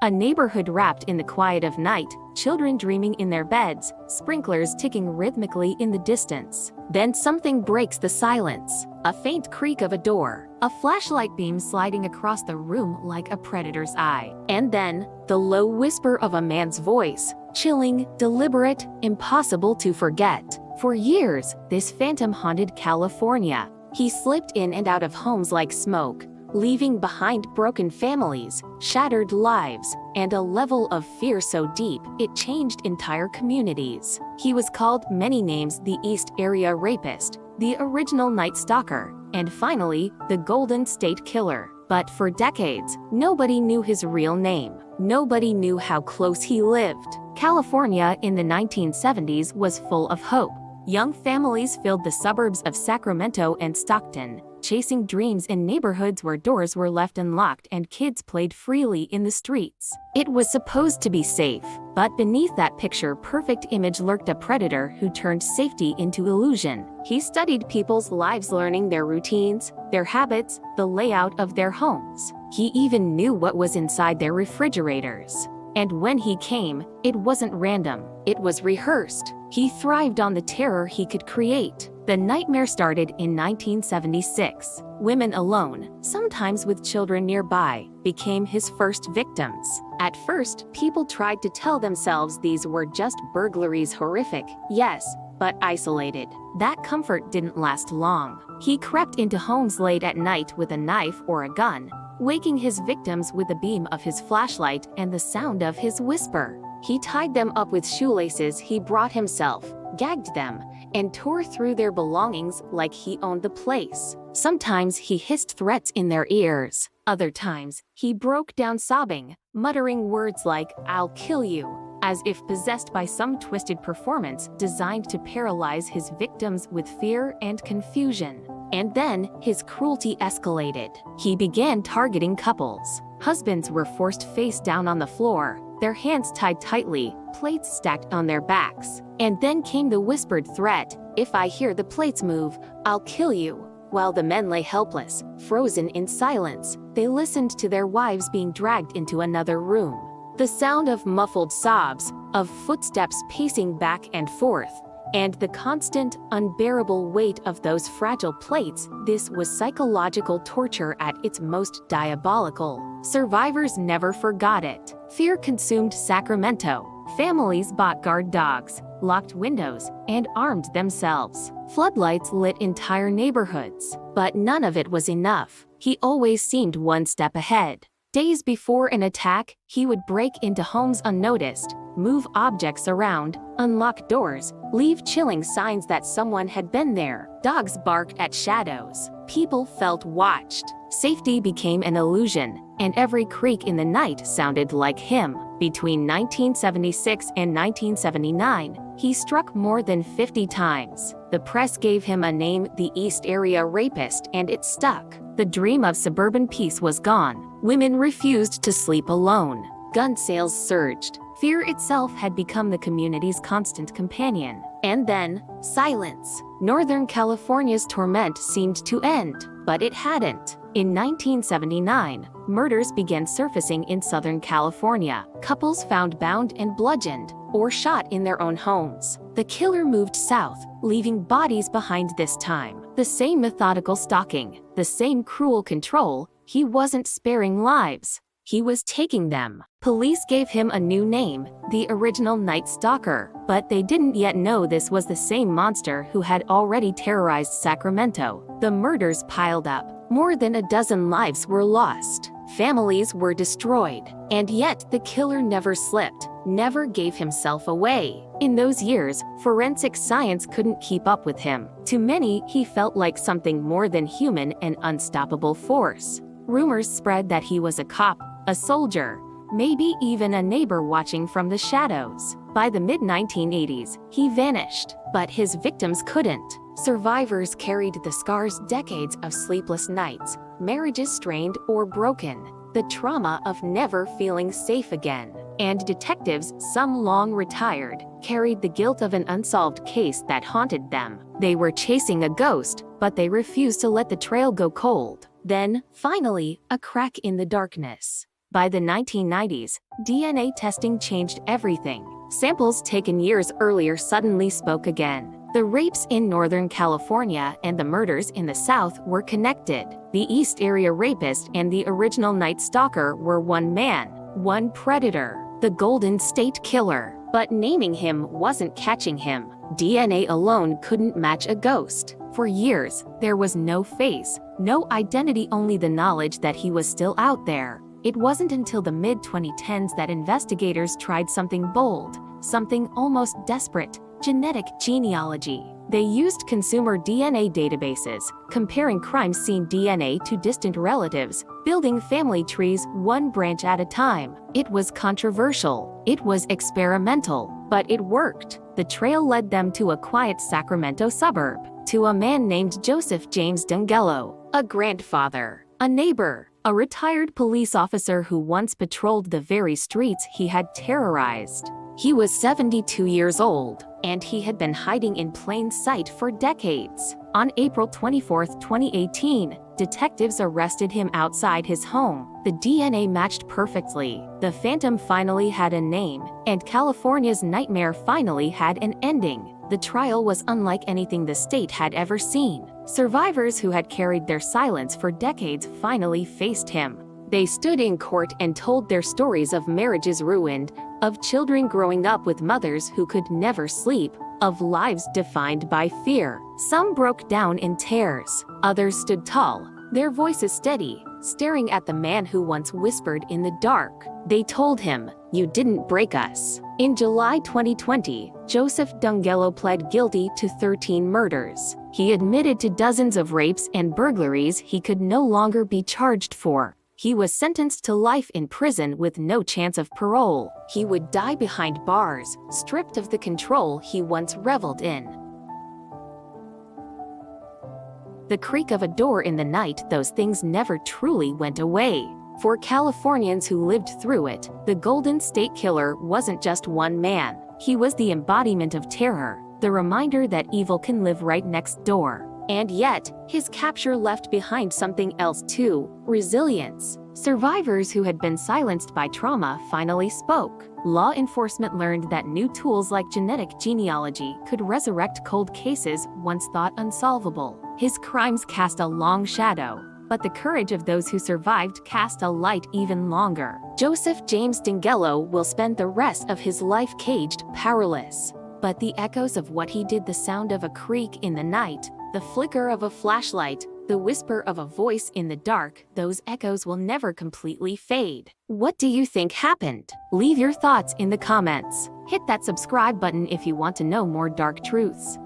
A neighborhood wrapped in the quiet of night, children dreaming in their beds, sprinklers ticking rhythmically in the distance. Then something breaks the silence. A faint creak of a door, a flashlight beam sliding across the room like a predator's eye. And then, the low whisper of a man's voice, chilling, deliberate, impossible to forget. For years, this phantom haunted California. He slipped in and out of homes like smoke, leaving behind broken families, shattered lives, and a level of fear so deep it changed entire communities. He was called many names: the East Area Rapist, the original Night Stalker, and finally, the Golden State Killer. But for decades, nobody knew his real name. Nobody knew how close he lived. California in the 1970s was full of hope. Young families filled the suburbs of Sacramento and Stockton, chasing dreams in neighborhoods where doors were left unlocked and kids played freely in the streets. It was supposed to be safe, but beneath that picture-perfect image lurked a predator who turned safety into illusion. He studied people's lives, learning their routines, their habits, the layout of their homes. He even knew what was inside their refrigerators. And when he came, it wasn't random. It was rehearsed. He thrived on the terror he could create. The nightmare started in 1976. Women alone, sometimes with children nearby, became his first victims. At first, people tried to tell themselves these were just burglaries, horrific, yes, but isolated. That comfort didn't last long. He crept into homes late at night with a knife or a gun, waking his victims with the beam of his flashlight and the sound of his whisper. He tied them up with shoelaces he brought himself, gagged them, and tore through their belongings like he owned the place. Sometimes he hissed threats in their ears. Other times, he broke down sobbing, muttering words like, "I'll kill you," as if possessed by some twisted performance designed to paralyze his victims with fear and confusion. And then, his cruelty escalated. He began targeting couples. Husbands were forced face down on the floor, their hands tied tightly, plates stacked on their backs. And then came the whispered threat, "If I hear the plates move, I'll kill you." While the men lay helpless, frozen in silence, they listened to their wives being dragged into another room. The sound of muffled sobs, of footsteps pacing back and forth, and the constant, unbearable weight of those fragile plates. This was psychological torture at its most diabolical. Survivors never forgot it. Fear consumed Sacramento. Families bought guard dogs, locked windows, and armed themselves. Floodlights lit entire neighborhoods. But none of it was enough. He always seemed one step ahead. Days before an attack, he would break into homes unnoticed, move objects around, unlock doors, leave chilling signs that someone had been there. Dogs barked at shadows. People felt watched. Safety became an illusion, and every creak in the night sounded like him. Between 1976 and 1979, he struck more than 50 times. The press gave him a name, the East Area Rapist, and it stuck. The dream of suburban peace was gone. Women refused to sleep alone. Gun sales surged. Fear itself had become the community's constant companion. And then, silence. Northern California's torment seemed to end, but it hadn't. In 1979, murders began surfacing in Southern California. Couples found bound and bludgeoned, or shot in their own homes. The killer moved south, leaving bodies behind this time. The same methodical stalking, the same cruel control. He wasn't sparing lives. He was taking them. Police gave him a new name, the original Night Stalker, but they didn't yet know this was the same monster who had already terrorized Sacramento. The murders piled up. More than a dozen lives were lost. Families were destroyed. And yet the killer never slipped, never gave himself away. In those years, forensic science couldn't keep up with him. To many, he felt like something more than human, an unstoppable force. Rumors spread that he was a cop, a soldier, maybe even a neighbor watching from the shadows. By the mid-1980s, he vanished, but his victims couldn't. Survivors carried the scars, decades of sleepless nights, marriages strained or broken, the trauma of never feeling safe again. And detectives, some long retired, carried the guilt of an unsolved case that haunted them. They were chasing a ghost, but they refused to let the trail go cold. Then, finally, a crack in the darkness. By the 1990s, DNA testing changed everything. Samples taken years earlier suddenly spoke again. The rapes in Northern California and the murders in the South were connected. The East Area Rapist and the original Night Stalker were one man, one predator, the Golden State Killer. But naming him wasn't catching him. DNA alone couldn't match a ghost. For years, there was no face, no identity, only the knowledge that he was still out there. It wasn't until the mid-2010s that investigators tried something bold, something almost desperate: genetic genealogy. They used consumer DNA databases, comparing crime scene DNA to distant relatives, building family trees one branch at a time. It was controversial, it was experimental, but it worked. The trail led them to a quiet Sacramento suburb, to a man named Joseph James DeAngelo, a grandfather, a neighbor, a retired police officer who once patrolled the very streets he had terrorized. He was 72 years old, and he had been hiding in plain sight for decades. On April 24, 2018, detectives arrested him outside his home. The DNA matched perfectly. The Phantom finally had a name, and California's nightmare finally had an ending. The trial was unlike anything the state had ever seen. Survivors who had carried their silence for decades finally faced him. They stood in court and told their stories of marriages ruined, of children growing up with mothers who could never sleep, of lives defined by fear. Some broke down in tears. Others stood tall, their voices steady, staring at the man who once whispered in the dark. They told him, "You didn't break us." In July 2020, Joseph DeAngelo pled guilty to 13 murders. He admitted to dozens of rapes and burglaries he could no longer be charged for. He was sentenced to life in prison with no chance of parole. He would die behind bars, stripped of the control he once reveled in. The creak of a door in the night, those things never truly went away. For Californians who lived through it, the Golden State Killer wasn't just one man. He was the embodiment of terror, the reminder that evil can live right next door. And yet, his capture left behind something else too: resilience. Survivors who had been silenced by trauma finally spoke. Law enforcement learned that new tools like genetic genealogy could resurrect cold cases once thought unsolvable. His crimes cast a long shadow, but the courage of those who survived cast a light even longer. Joseph James DeAngelo will spend the rest of his life caged, powerless. But the echoes of what he did, the sound of a creak in the night, the flicker of a flashlight, the whisper of a voice in the dark, those echoes will never completely fade. What do you think happened? Leave your thoughts in the comments. Hit that subscribe button if you want to know more dark truths.